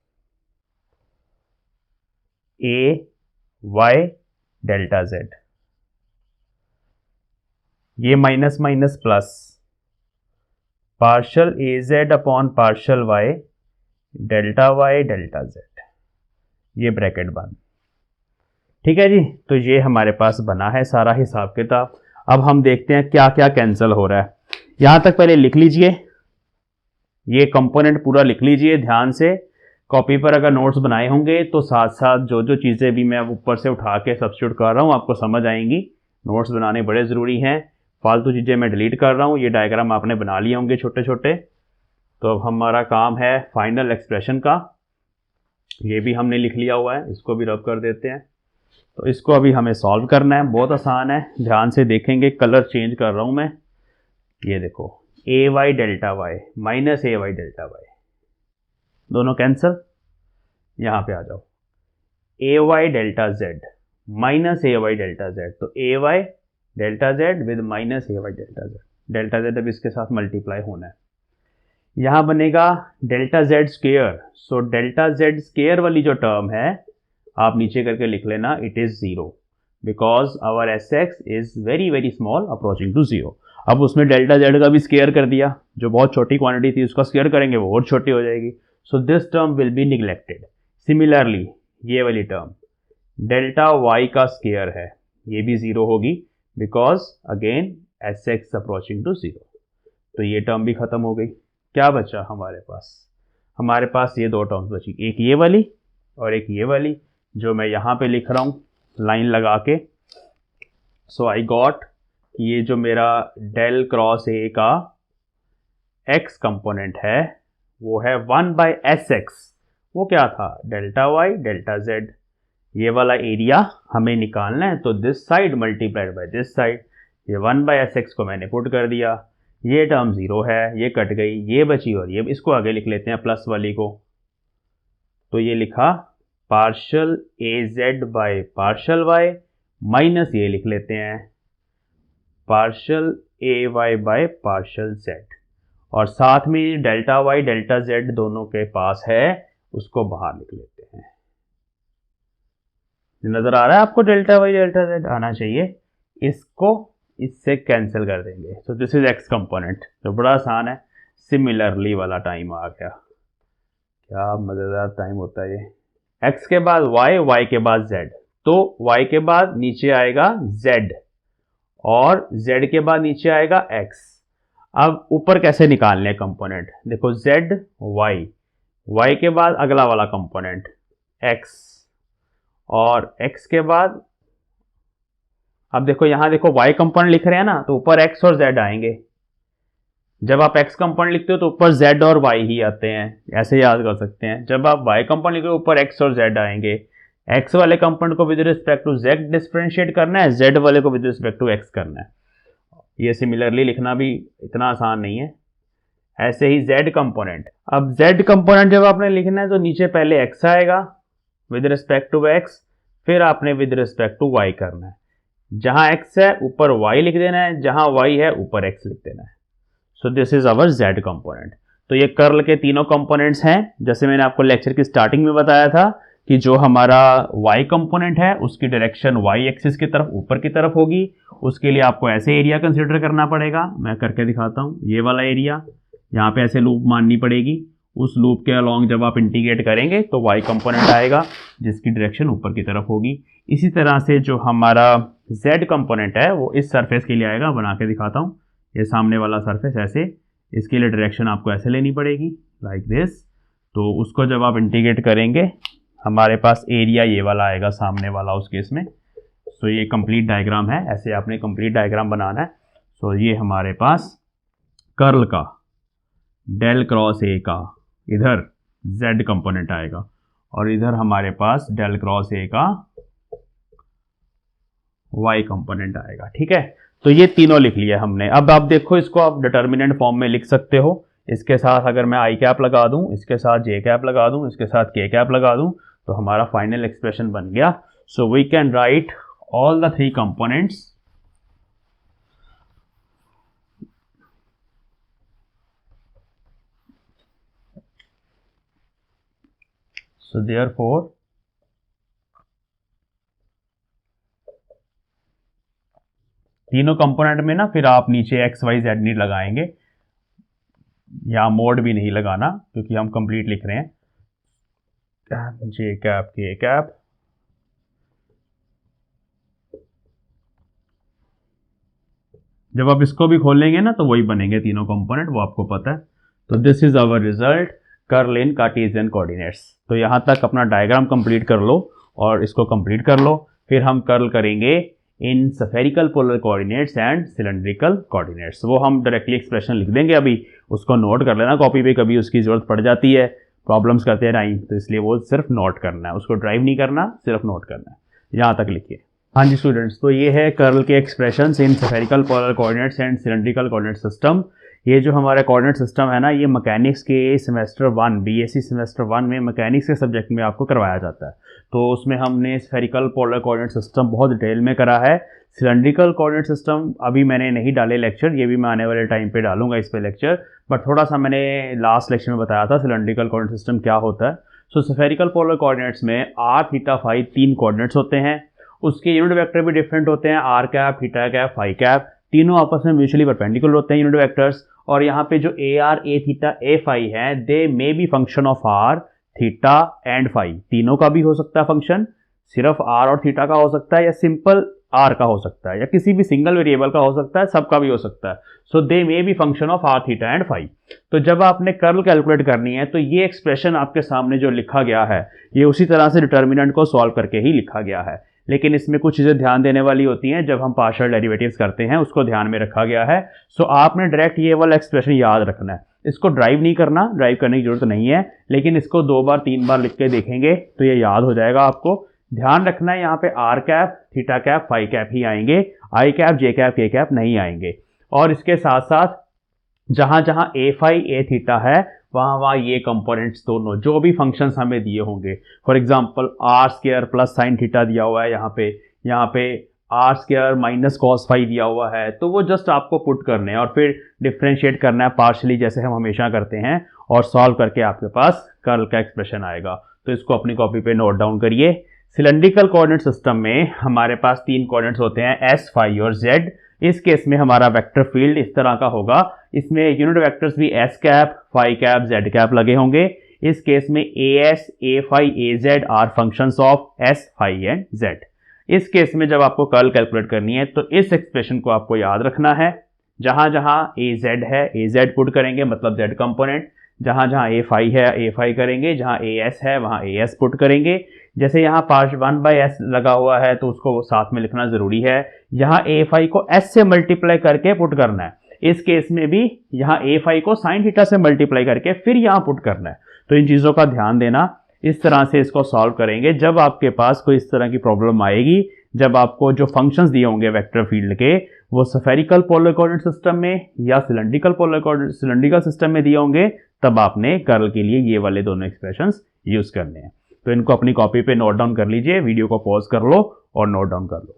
a y delta z, ये माइनस माइनस प्लस, पार्शल ए z upon partial y delta z, ये ब्रैकेट बंद, ठीक है जी। तो ये हमारे पास बना है सारा हिसाब किताब। अब हम देखते हैं क्या क्या कैंसिल हो रहा है, यहां तक पहले लिख लीजिए, ये कंपोनेंट पूरा लिख लीजिए ध्यान से, कॉपी पर अगर नोट्स बनाए होंगे तो साथ साथ जो जो चीज़ें भी मैं ऊपर से उठा के सब्स्टिट्यूट कर रहा हूँ आपको समझ आएंगी। नोट्स बनाने बड़े ज़रूरी हैं, फालतू चीज़ें मैं डिलीट कर रहा हूँ, ये डायग्राम आपने बना लिए होंगे छोटे छोटे। तो अब हमारा काम है फाइनल एक्सप्रेशन का, ये भी हमने लिख लिया हुआ है, इसको भी रब कर देते हैं। तो इसको अभी हमें सॉल्व करना है, बहुत आसान है, ध्यान से देखेंगे, कलर चेंज कर रहा हूँ मैं, ये देखो a y delta y minus a y delta y, दोनों कैंसिल, यहाँ पे आ जाओ, a y delta z minus a y delta z, तो a y delta z with minus a y delta Z, delta z अब इसके साथ मल्टीप्लाई होना है, यहाँ बनेगा डेल्टा जेड स्क्वायर, सो डेल्टा जेड स्क्वायर वाली जो टर्म है आप नीचे करके लिख लेना, it is 0 because our S X is very very small approaching to 0। अब उसमें डेल्टा जेड का भी स्क्वायर कर दिया, जो बहुत छोटी क्वांटिटी थी उसका स्क्वायर करेंगे वो और छोटी हो जाएगी, so this term will be neglected. Similarly ये वाली टर्म डेल्टा वाई का स्क्वायर है, ये भी 0 होगी because again S X approaching to 0, तो ये टर्म भी खत्म हो गई। क्या बचा हमारे पास, हमारे पास ये दो टर्म्स बची, एक ये वाली और एक ये वाली, जो मैं यहाँ पे लिख रहा हूँ लाइन लगा के। सो आई गॉट, ये जो मेरा डेल क्रॉस ए का एक्स कंपोनेंट है वो है 1 बाई एस एक्स, वो क्या था डेल्टा वाई डेल्टा जेड, ये वाला एरिया हमें निकालना है, तो this side multiplied by this side, ये 1 बाई एस एक्स को मैंने पुट कर दिया, ये टर्म 0 है, ये कट गई, ये बची, और ये इसको आगे लिख लेते हैं प्लस वाली को, तो ये लिखा partial A Z by partial Y minus ये लिख लेते हैं partial A Y by partial Z, और साथ में डेल्टा वाई डेल्टा जेड दोनों के पास है, उसको बाहर लिख लेते हैं। नजर आ रहा है आपको? डेल्टा वाई डेल्टा जेड आना चाहिए, इसको इससे कैंसिल कर देंगे। सो दिस इज एक्स कंपोनेंट, तो बड़ा आसान है। सिमिलरली वाला टाइम आ गया, क्या मजेदार टाइम होता है ये। एक्स के बाद वाई, वाई के बाद जेड, तो वाई के बाद नीचे आएगा जेड और जेड के बाद नीचे आएगा एक्स। अब ऊपर कैसे निकालने हैं कंपोनेंट? देखो जेड वाई, वाई के बाद अगला वाला कंपोनेंट एक्स, और एक्स के बाद अब देखो यहां देखो y कंपोनेंट लिख रहे हैं ना, तो ऊपर x और z आएंगे। जब आप x कंपोनेंट लिखते हो तो ऊपर z और y ही आते हैं, ऐसे याद कर सकते हैं। जब आप y कंपोनेंट लिख रहे हो ऊपर x और z आएंगे। x वाले कंपोनेंट को with respect to z differentiate करना है, z वाले को विद रिस्पेक्ट टू x करना है। ये सिमिलरली लिखना भी इतना आसान नहीं है। ऐसे ही z कंपोनेंट, अब z कंपोनेंट जब आपने लिखना है तो नीचे पहले x आएगा विद रिस्पेक्ट टू x, फिर आपने विद रिस्पेक्ट टू y करना है। जहां x है ऊपर y लिख देना है, जहां y है ऊपर x लिख देना है। So this is our z component. तो ये कर्ल के तीनों कंपोनेंट्स हैं। जैसे मैंने आपको लेक्चर की स्टार्टिंग में बताया था कि जो हमारा y कंपोनेंट है उसकी डायरेक्शन y एक्सिस की तरफ ऊपर की तरफ होगी। उसके लिए आपको ऐसे एरिया कंसिडर करना पड़ेगा, मैं करके दिखाता हूँ। ये वाला एरिया, यहाँ पे ऐसे लूप माननी पड़ेगी। उस लूप के अलॉन्ग जब आप इंटीग्रेट करेंगे तो y कंपोनेंट आएगा जिसकी डायरेक्शन ऊपर की तरफ होगी। इसी तरह से जो हमारा z कंपोनेंट है वो इस सरफेस के लिए आएगा, बना के दिखाता हूँ। ये सामने वाला सरफेस ऐसे, इसके लिए डायरेक्शन आपको ऐसे लेनी पड़ेगी लाइक दिस। तो उसको जब आप इंटीग्रेट करेंगे हमारे पास एरिया ये वाला आएगा सामने वाला उस केस में। सो ये कंप्लीट डायग्राम है, ऐसे आपने कंप्लीट डायग्राम बनाना है। सो ये हमारे पास कर्ल का डेल क्रॉस ए का इधर z कंपोनेंट आएगा, और इधर हमारे पास डेल क्रॉस ए का y कंपोनेंट आएगा। ठीक है, तो ये तीनों लिख लिया हमने। अब आप देखो इसको आप डिटर्मिनेंट फॉर्म में लिख सकते हो। इसके साथ अगर मैं आई कैप लगा दूं, इसके साथ जे कैप लगा दूं, इसके साथ के कैप लगा दूं, तो हमारा फाइनल एक्सप्रेशन बन गया। So we can write all the three components so therefore तीनों कंपोनेंट में ना फिर आप नीचे एक्स वाई जेड नहीं लगाएंगे, या मोड भी नहीं लगाना, क्योंकि हम कंप्लीट लिख रहे हैं। जे कैप के कैप, जब आप इसको भी खोलेंगे ना तो वही बनेंगे तीनों कंपोनेंट, वो आपको पता है। तो this is our result curl in Cartesian coordinates. तो यहां तक अपना डायग्राम कंप्लीट कर लो और इसको कंप्लीट कर लो, फिर हम कर्ल करेंगे in spherical polar coordinates and cylindrical coordinates. वो हम डायरेक्टली एक्सप्रेशन लिख देंगे, अभी उसको नोट कर लेना कॉपी पे, कभी उसकी जरूरत पड़ जाती है, प्रॉब्लम्स करते हैं टाइम, तो इसलिए वो सिर्फ नोट करना है, उसको ड्राइव नहीं करना, सिर्फ नोट करना है। यहाँ तक लिखिए। हाँ जी स्टूडेंट्स, तो ये है कर्ल के expressions in spherical polar coordinates and cylindrical coordinate system. ये जो हमारा कोऑर्डिनेट सिस्टम है ना, ये मैकेनिक्स के सेमेस्टर 1 बीएससी सेमेस्टर 1 में मैकेनिक्स के सब्जेक्ट में आपको करवाया जाता है। तो उसमें हमने स्फेरिकल पोलर कोऑर्डिनेट सिस्टम बहुत डिटेल में करा है। सिलेंड्रिकल कोऑर्डिनेट सिस्टम अभी मैंने नहीं डाले लेक्चर, ये भी मैं आने वाले टाइम पे डालूंगा इस पे लेक्चर, बट थोड़ा सा मैंने लास्ट लेक्चर में बताया था सिलेंड्रिकल कोऑर्डिनेट सिस्टम क्या होता है। सो स्फेरिकल पोलर कोऑर्डिनेट्स में r, थीटा, फाई 3 कोऑर्डिनेट्स होते हैं। उसके यूनिट वेक्टर भी डिफरेंट होते हैं, R cap, theta cap, phi cap, तीनों आपस में म्यूचुअली परपेंडिकुलर होते हैं यूनिट वेक्टर्स। और यहाँ पे जो a r, a theta, a phi है, they may be function of r, theta and phi. तीनों का भी हो सकता है फंक्शन, सिर्फ आर और थीटा का हो सकता है, या सिंपल आर का हो सकता है, या किसी भी सिंगल वेरिएबल का हो सकता है, सबका भी हो सकता है। So they may be function of r, theta and phi. तो जब आपने कर्ल कैलकुलेट करनी है तो ये एक्सप्रेशन आपके सामने जो लिखा गया है ये उसी तरह से डिटर्मिनेंट को सॉल्व करके ही लिखा गया है, लेकिन इसमें कुछ चीज़ें ध्यान देने वाली होती हैं जब हम पार्शियल डेरिवेटिव्स करते हैं, उसको ध्यान में रखा गया है। सो आपने डायरेक्ट ये वाला एक्सप्रेशन याद रखना है, इसको ड्राइव नहीं करना, ड्राइव करने की जरूरत नहीं है, लेकिन इसको 2 बार 3 बार लिख के देखेंगे तो ये याद हो जाएगा आपको। ध्यान रखना है यहाँ पे r cap, theta cap, phi cap ही आएंगे, i cap, j cap, k cap नहीं आएंगे। और इसके साथ साथ जहां जहां ए फाई, ए थीटा है वहाँ वहाँ ये कंपोनेंट्स दोनों जो भी फंक्शंस हमें दिए होंगे, for example R square plus sine theta दिया हुआ है, यहाँ पे R square minus cos phi दिया हुआ है, तो वो जस्ट आपको पुट करने हैं और फिर डिफ्रेंशिएट करना है पार्शली जैसे हम हमेशा करते हैं, और सॉल्व करके आपके पास कर्ल का एक्सप्रेशन आएगा। तो इसको अपनी कॉपी पे नोट डाउन करिए। सिलेंड्रिकल कोऑर्डिनेट सिस्टम में हमारे पास 3 कोऑर्डिनेट्स होते हैं, एस, फाई और जेड। इस केस में हमारा वेक्टर फील्ड इस तरह का होगा, इसमें यूनिट वेक्टर्स भी S cap, phi cap, Z cap लगे होंगे। इस केस में A S, A phi, A Z are functions of S, phi and Z. इस केस में जब आपको कर्ल कैलकुलेट करनी है तो इस एक्सप्रेशन को आपको याद रखना है। जहां जहां ए जेड है ए जेड पुट करेंगे, मतलब जेड कंपोनेंट। जहां जहां ए फाई है ए फाई करेंगे, जहां ए एस है वहां ए एस पुट करेंगे। जैसे यहाँ पार्ट 1/s लगा हुआ है तो उसको साथ में लिखना जरूरी है। यहाँ ए फाई को s से मल्टीप्लाई करके पुट करना है। इस केस में भी यहाँ ए फाई को साइन थीटा से मल्टीप्लाई करके फिर यहाँ पुट करना है। तो इन चीज़ों का ध्यान देना। इस तरह से इसको सॉल्व करेंगे। जब आपके पास कोई इस तरह की प्रॉब्लम आएगी, जब आपको जो फंक्शंस दिए होंगे वेक्टर फील्ड के वो स्फेरिकल पोलर कोऑर्डिनेट सिस्टम में या सिलेंड्रिकल सिस्टम में दिए होंगे, तब आपने कर्ल के लिए ये वाले दोनों एक्सप्रेशंस यूज करने हैं। तो इनको अपनी कॉपी पे नोट डाउन कर लीजिए, वीडियो को पॉज कर लो और नोट डाउन कर लो।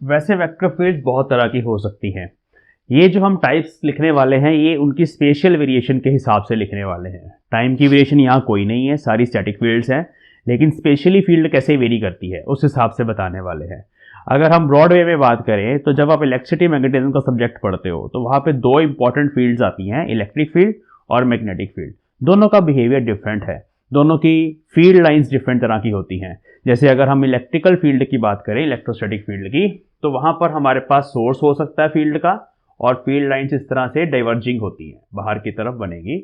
वैसे वेक्टर फील्ड बहुत तरह की हो सकती हैं। ये जो हम टाइप्स लिखने वाले हैं ये उनकी स्पेशल वेरिएशन के हिसाब से लिखने वाले हैं। टाइम की वेरिएशन यहाँ कोई नहीं है, सारी स्टैटिक फील्ड्स हैं, लेकिन स्पेशली फील्ड कैसे वेरी करती है उस हिसाब से बताने वाले हैं। अगर हम ब्रॉड वे में बात करें तो जब आप इलेक्ट्रिसिटी मैग्नेटिज्म का सब्जेक्ट पढ़ते हो तो वहाँ पे 2 इंपॉर्टेंट फील्ड्स आती हैं, इलेक्ट्रिक फील्ड और मैग्नेटिक फील्ड। दोनों का बिहेवियर डिफरेंट है, दोनों की फील्ड लाइंस डिफरेंट तरह की होती हैं। जैसे अगर हम इलेक्ट्रिकल फील्ड की बात करें, इलेक्ट्रोस्टैटिक फील्ड की, तो वहाँ पर हमारे पास सोर्स हो सकता है फील्ड का, और फील्ड लाइंस इस तरह से डाइवर्जिंग होती हैं, बाहर की तरफ बनेगी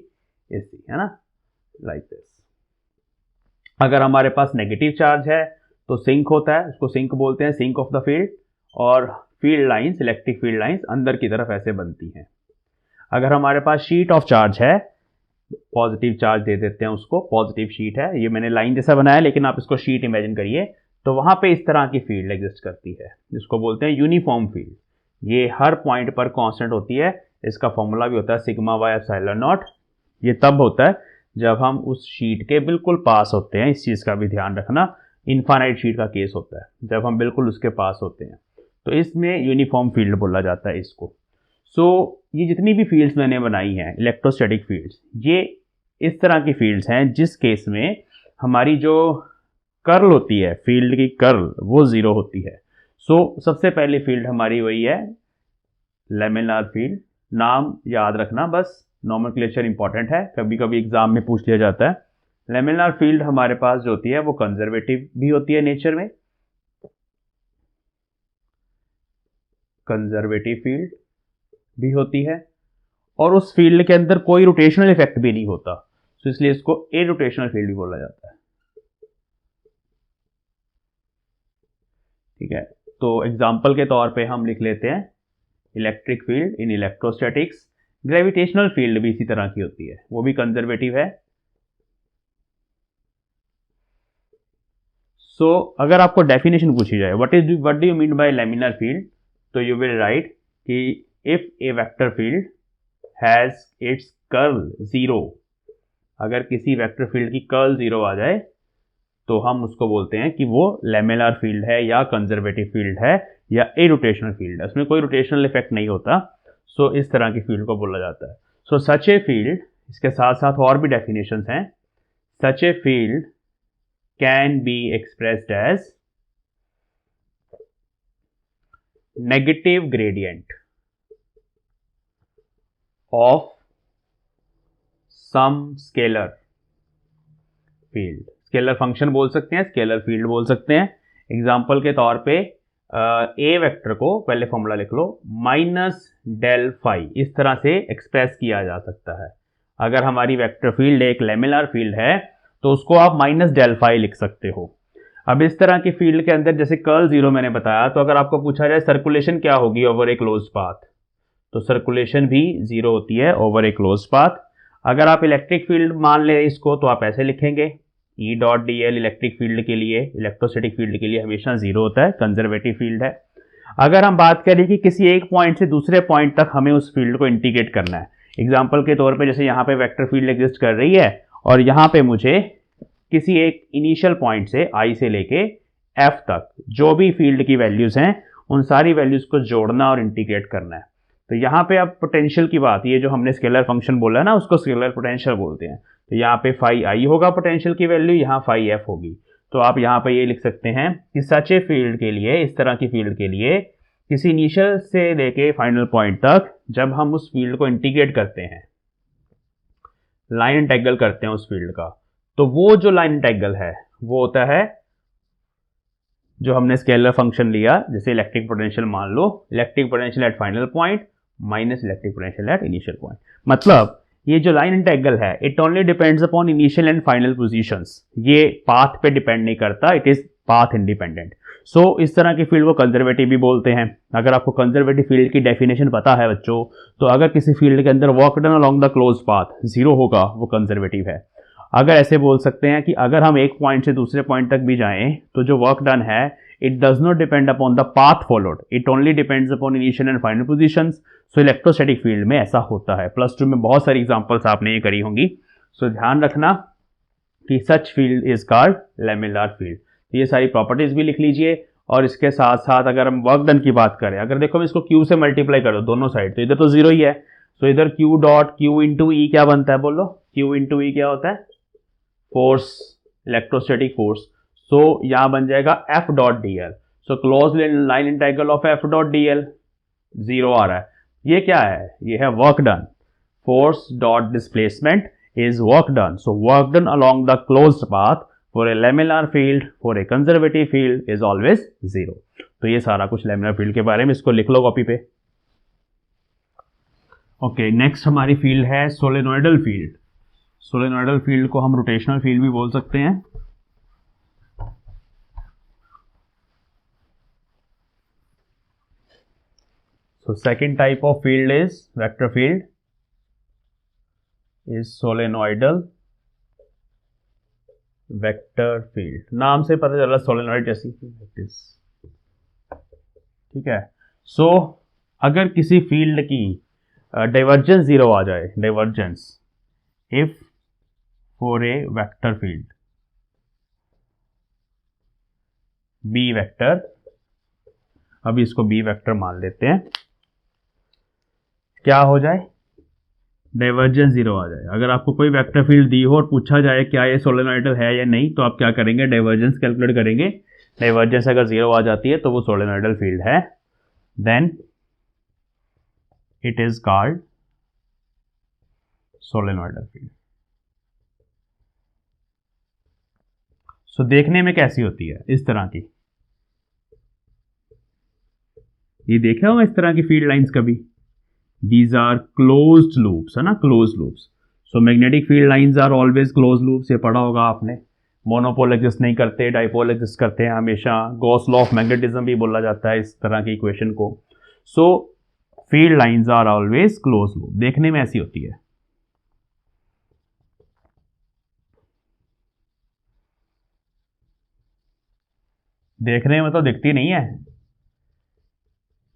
ऐसी, है ना, लाइक दिस। अगर हमारे पास नेगेटिव चार्ज है तो सिंक होता है, उसको सिंक बोलते हैं, सिंक ऑफ द फील्ड, और field lines, electric field lines अंदर की तरफ ऐसे बनती हैं। अगर हमारे पास शीट ऑफ चार्ज है, पॉजिटिव चार्ज दे देते हैं उसको, पॉजिटिव शीट है, ये मैंने लाइन जैसा बनाया लेकिन आप इसको शीट इमेजिन करिए, तो वहां पे इस तरह की फील्ड एग्जिस्ट करती है जिसको बोलते हैं यूनिफॉर्म फील्ड। ये हर पॉइंट पर कांस्टेंट होती है। इसका फॉर्मूला भी होता है सिग्मा बाय एप्सिलॉन नॉट। ये तब होता है जब हम उस शीट के बिल्कुल पास होते हैं, इस चीज़ का भी ध्यान रखना। इनफाइनाइट शीट का केस होता है जब हम बिल्कुल उसके पास होते हैं, तो इसमें यूनिफॉर्म फील्ड बोला जाता है इसको। सो ये जितनी भी फील्ड्स मैंने बनाई हैं इलेक्ट्रोस्टैटिक फील्ड्स, ये इस तरह की फील्ड्स हैं जिस केस में हमारी जो कर्ल होती है, फील्ड की कर्ल, वो 0 होती है। सो सबसे पहली फील्ड हमारी वही है लैमिनार फील्ड। नाम याद रखना बस, नॉमेनक्लेचर इंपॉर्टेंट है, कभी कभी एग्जाम में पूछ लिया जाता है। लैमिनार फील्ड हमारे पास जो होती है वो कंजर्वेटिव भी होती है नेचर में, कंजर्वेटिव फील्ड भी होती है, और उस फील्ड के अंदर कोई रोटेशनल इफेक्ट भी नहीं होता, तो इसलिए इसको इरोटेशनल फील्ड भी बोला जाता है। ठीक है, तो एग्जाम्पल के तौर पे हम लिख लेते हैं electric field in electrostatics. Gravitational field भी इसी तरह की होती है, वो भी कंजर्वेटिव है। सो अगर आपको डेफिनेशन पूछी जाए what do you mean by laminar field, तो यू विल राइट कि if A vector field has its curl 0, अगर किसी वेक्टर फील्ड की कर्ल 0 आ जाए तो हम उसको बोलते हैं कि वो लैमिनार फील्ड है या कंजर्वेटिव फील्ड है या इरोटेशनल फील्ड है, उसमें कोई रोटेशनल इफेक्ट नहीं होता। सो इस तरह की फील्ड को बोला जाता है। सो सच ए फील्ड, इसके साथ साथ और भी डेफिनेशंस हैं। Such a field can be expressed as negative gradient of some scalar field. Scalar function बोल सकते हैं, स्केलर फील्ड बोल सकते हैं। एग्जाम्पल के तौर पे ए वेक्टर को पहले फॉर्मूला लिख लो, माइनस डेल फाई, इस तरह से एक्सप्रेस किया जा सकता है। अगर हमारी वेक्टर फील्ड एक लैमिनार फील्ड है तो उसको आप माइनस डेल फाई लिख सकते हो। अब इस तरह की फील्ड के अंदर जैसे कर्ल 0 मैंने बताया, तो अगर आपको पूछा जाए सर्कुलेशन क्या होगी ओवर ए क्लोज्ड पाथ, तो सर्कुलेशन भी 0 होती है ओवर ए क्लोज्ड पाथ। अगर आप इलेक्ट्रिक फील्ड मान ले इसको, तो आप ऐसे लिखेंगे E dot d L electric field के लिए, इलेक्ट्रोस्टैटिक फील्ड के लिए हमेशा 0 होता है, कंजर्वेटिव फील्ड है। अगर हम बात करें कि किसी एक पॉइंट से दूसरे पॉइंट तक हमें उस फील्ड को इंटीग्रेट करना है, एग्जाम्पल के तौर पे जैसे यहाँ पे वेक्टर फील्ड एग्जिस्ट कर रही है और यहाँ पे मुझे किसी एक इनिशियल पॉइंट से i से लेके f तक जो भी फील्ड की वैल्यूज़ हैं उन सारी वैल्यूज़ को जोड़ना और इंटीग्रेट करना है। तो यहाँ पे अब पोटेंशियल की बात, ये जो हमने स्केलर फंक्शन बोला है ना उसको स्केलर पोटेंशियल बोलते हैं। तो यहाँ पे फाई i होगा पोटेंशियल की वैल्यू, यहाँ फाई f होगी। तो आप यहाँ पे ये लिख सकते हैं कि सच ए फील्ड के लिए, इस तरह की फील्ड के लिए किसी इनिशियल से लेके फाइनल पॉइंट तक जब हम उस फील्ड को इंटीग्रेट करते हैं, लाइन इंटेग्रल करते हैं उस फील्ड का, तो वो जो लाइन इंटेग्रल है वो होता है जो हमने स्केलर फंक्शन लिया, जैसे इलेक्ट्रिक पोटेंशियल मान लो, electric potential at final point minus electric potential at initial point. मतलब ये जो लाइन इंटेग्रल है it only depends upon initial and final positions, ये पाथ पे डिपेंड नहीं करता, it is path independent. So इस तरह की फील्ड को कंजर्वेटिव भी बोलते हैं। अगर आपको कंजर्वेटिव फील्ड की डेफिनेशन पता है बच्चों, तो अगर किसी फील्ड के अंदर work done along the close path zero होगा वो कंजर्वेटिव है। अगर ऐसे बोल सकते हैं कि अगर हम एक पॉइंट से दूसरे पॉइंट तक भी जाएं तो जो वर्क डन है it does not depend upon the path followed, it only depends upon initial and final positions. So electrostatic field में ऐसा होता है। +2 में बहुत सारी एग्जांपल्स आपने ये करी होंगी। सो ध्यान रखना कि such field is called lamellar field. ये सारी प्रॉपर्टीज भी लिख लीजिए। और इसके साथ साथ अगर हम वर्क डन की बात करें, अगर देखो मैं इसको Q से मल्टीप्लाई कर दो दोनों साइड, तो इधर तो जीरो ही है, तो इधर Q डॉट Q इंटू ई क्या बनता है, बोलो Q इंटू ई क्या होता है, फोर्स, इलेक्ट्रोस्टैटिक फोर्स। सो यहाँ बन जाएगा F dot d l. So close line integral of F dot d l, zero आ रहा है। ये क्या है, ये है work done. Force dot displacement is work done. So work done along the closed path for a laminar field, for a conservative field is always zero। तो ये सारा कुछ laminar field के बारे में, इसको लिख लो कॉपी पे। ओके, नेक्स्ट हमारी फील्ड है सोलेनोइडल फील्ड। सोलेनोइडल फील्ड को हम रोटेशनल फील्ड भी बोल सकते हैं। So second type of field is vector field is solenoidal vector field. नाम से पता चला सोलेनॉइड जैसी, ठीक है। सो अगर किसी फील्ड की डाइवर्जेंस जीरो आ जाए, divergence if for a vector field B vector, अभी इसको बी वेक्टर मान लेते हैं, क्या हो जाए, डाइवर्जेंस जीरो आ जाए। अगर आपको कोई वेक्टर फील्ड दी हो और पूछा जाए क्या ये सोलेनोइडल है या नहीं, तो आप क्या करेंगे, डाइवर्जेंस कैलकुलेट करेंगे। डाइवर्जेंस अगर जीरो आ जाती है तो वो सोलेनोइडल फील्ड है, then it is called solenoidal field. So देखने में कैसी होती है, इस तरह की, ये देखे हो इस तरह की फील्ड लाइंस कभी, these are closed loops, है ना, closed loops। so magnetic field lines are always closed loops, ये पढ़ा होगा आपने। मोनोपोल एग्जिस्ट नहीं करते, डाइपोल एग्जिस्ट करते हैं हमेशा। गॉस लॉ ऑफ मैग्नेटिज्म भी बोला जाता है इस तरह की इक्वेशन को। So field lines are always close loop, देखने में ऐसी होती है। देखने में तो दिखती नहीं है,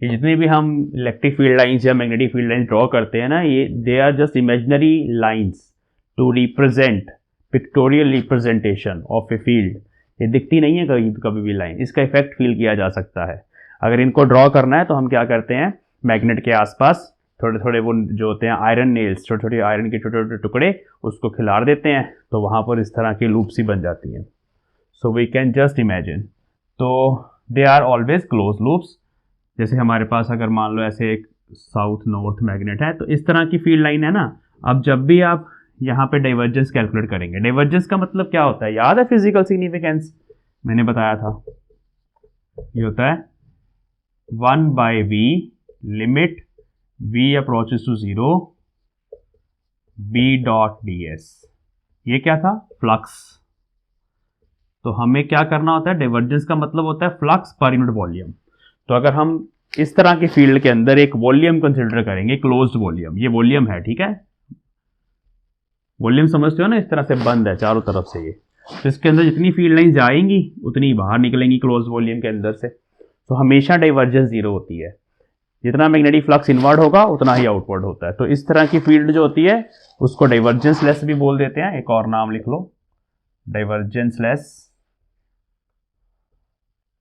ये जितनी भी हम इलेक्ट्रिक फील्ड लाइंस या मैग्नेटिक फील्ड लाइंस ड्रॉ करते हैं ना, ये they are just imaginary lines to represent pictorial representation of a field. ये दिखती नहीं है कभी भी लाइन, इसका इफेक्ट फील किया जा सकता है। अगर इनको ड्रॉ करना है तो हम क्या करते हैं, मैग्नेट के आसपास थोड़े थोड़े वो जो होते हैं आयरन नेल्स, छोटे छोटे आयरन के छोटे छोटे टुकड़े, उसको खिलार देते हैं, तो वहाँ पर इस तरह की लूप्स ही बन जाती हैं। So we can just imagine, तो they are always close loops. जैसे हमारे पास अगर मान लो ऐसे एक साउथ नॉर्थ मैग्नेट है, तो इस तरह की फील्ड लाइन है ना। अब जब भी आप यहाँ पे डाइवर्जेंस कैलकुलेट करेंगे, डाइवर्जेंस का मतलब क्या होता है, याद है फिजिकल सिग्निफिकेंस मैंने बताया था, ये होता है 1/v limit v approaches to 0 b dot ds। ये क्या था, फ्लक्स। तो हमें क्या करना होता है, डाइवर्जेंस का मतलब होता है फ्लक्स पर यूनिट वॉल्यूम। तो अगर हम इस तरह की फील्ड के अंदर एक वॉल्यूम कंसिडर करेंगे, क्लोज्ड वॉल्यूम, ये वॉल्यूम है, ठीक है, वॉल्यूम समझते हो ना, इस तरह से बंद है चारों तरफ से ये, तो इसके अंदर जितनी फील्ड लाइन जाएंगी उतनी बाहर निकलेंगी क्लोज वॉल्यूम के अंदर से। तो हमेशा डाइवर्जेंस जीरो होती है। जितना मैग्नेटिक फ्लक्स इनवर्ड होगा उतना ही आउटवर्ड होता है। तो इस तरह की फील्ड जो होती है उसको डाइवर्जेंस लेस भी बोल देते हैं। एक और नाम लिख लो, डाइवर्जेंस लेस,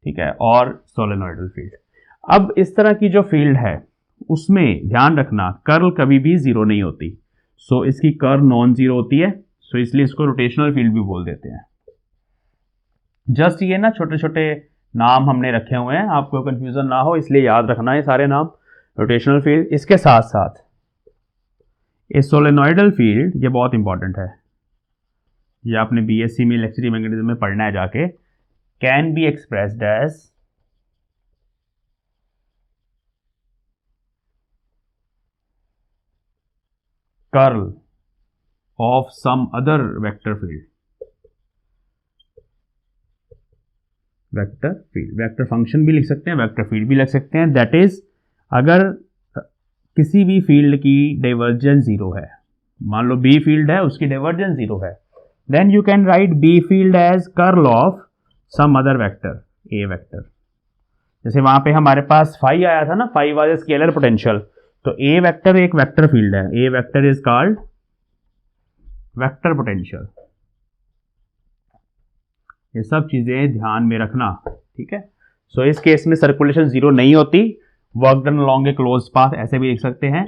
ठीक है, और सोलेनोइडल फील्ड। अब इस तरह की जो फील्ड है उसमें ध्यान रखना कर्ल कभी भी जीरो नहीं होती। सो इसकी कर्ल नॉन जीरो होती है, सो इसलिए इसको रोटेशनल फील्ड भी बोल देते हैं। जस्ट ये ना छोटे छोटे नाम हमने रखे हुए हैं, आपको कंफ्यूजन ना हो इसलिए याद रखना है सारे नाम। रोटेशनल फील्ड, इसके साथ साथ ये सोलेनोइडल फील्ड, ये बहुत इंपॉर्टेंट है, ये आपने बीएससी में इलेक्ट्रिक मैग्नेटिज्म में पढ़ना है जाके। Can be expressed as curl of some other vector field. Vector field, vector function भी लिख सकते हैं, वेक्टर फील्ड भी लिख सकते हैं। दैट इज अगर किसी भी फील्ड की डाइवर्जेंस जीरो है, मान लो बी फील्ड है उसकी डाइवर्जेंस जीरो है, then you can write B field as curl of some other vector, a vector. जैसे वहां पे हमारे पास फाई आया था ना, phi was a scalar potential, तो ए वेक्टर एक वेक्टर फील्ड है, a vector is called vector potential. ये सब चीजें ध्यान में रखना, ठीक है। सो इस केस में सर्कुलेशन जीरो नहीं होती, work done along a closed path ऐसे भी लिख सकते हैं।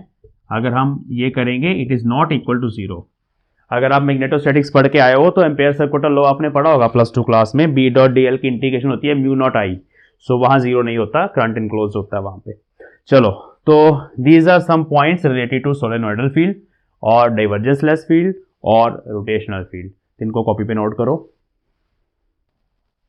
अगर हम ये करेंगे it is not equal to zero. अगर आप मैग्नेटोस्टैटिक्स पढ़ के आए हो तो एम्पेयर सर्कुलर लॉ आपने पढ़ा होगा +2 क्लास में, बी डॉट डी एल की इंटीग्रेशन होती है म्यू नॉट आई। सो वहां जीरो नहीं होता, करंट इनक्लोज होता है वहां पे। चलो, तो these are some points related to solenoidal field और डाइवर्जेंस लेस फील्ड और रोटेशनल फील्ड। इनको कॉपी पे नोट करो।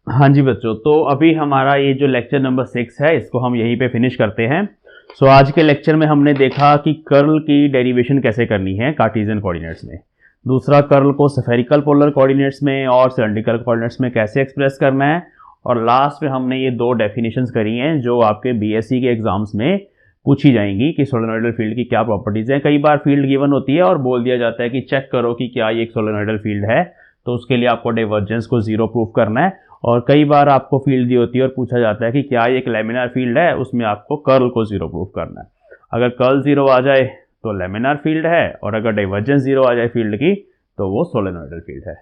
हाँ जी बच्चों, तो अभी हमारा ये जो लेक्चर नंबर 6 है इसको हम यहीं पे फिनिश करते हैं। सो आज के लेक्चर में हमने देखा कि कर्ल की डेरिवेशन कैसे करनी है कार्टेशियन कोऑर्डिनेट्स में, दूसरा कर्ल को स्फेरिकल पोलर कोऑर्डिनेट्स में और सिलेंड्रिकल कोऑर्डिनेट्स में कैसे एक्सप्रेस करना है, और लास्ट में हमने ये दो डेफिनेशंस करी हैं जो आपके बीएससी के एग्जाम्स में पूछी जाएंगी कि सोलेनोइडल फील्ड की क्या प्रॉपर्टीज हैं। कई बार फील्ड गिवन होती है और बोल दिया जाता है कि चेक करो कि क्या ये एक सोलेनोइडल फील्ड है, तो उसके लिए आपको डाइवर्जेंस को जीरो प्रूफ करना है। और कई बार आपको फील्ड दी होती है और पूछा जाता है कि क्या ये एक लैमिनार फील्ड है, उसमें आपको कर्ल को जीरो प्रूफ करना है। अगर कर्ल जीरो आ जाए तो लैमिनार फील्ड है, और अगर डाइवर्जेंस जीरो आ जाए फील्ड की तो वो सोलेनोइडल फील्ड है।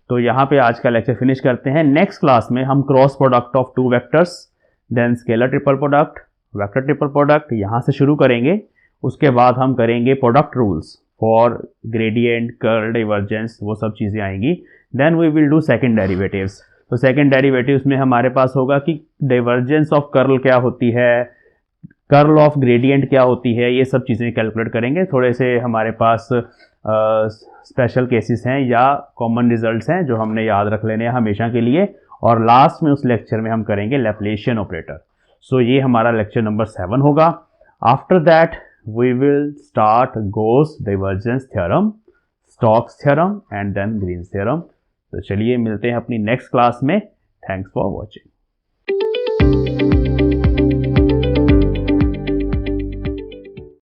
तो यहाँ पे आज का लेक्चर फिनिश करते हैं। नेक्स्ट क्लास में हम cross product of two vectors, then scalar triple product, vector triple product यहाँ से शुरू करेंगे। उसके बाद हम करेंगे product rules for gradient, curl, divergence, वो सब चीज़ें आएंगी। Then we will do second derivatives. तो सेकंड डेरिवेटिव्स में हमारे पास होगा कि डाइवर्जेंस ऑफ कर्ल क्या होती है, कर्ल ऑफ ग्रेडियंट क्या होती है, ये सब चीज़ें कैलकुलेट करेंगे। थोड़े से हमारे पास स्पेशल केसेस हैं या कॉमन रिजल्ट्स हैं जो हमने याद रख लेने हैं हमेशा के लिए। और लास्ट में उस लेक्चर में हम करेंगे लैप्लेशियन ऑपरेटर। सो ये हमारा लेक्चर नंबर 7 होगा। After that we will start Gauss divergence theorem, Stokes theorem and then Green's theorem. तो चलिए मिलते हैं अपनी नेक्स्ट क्लास में। Thanks for watching.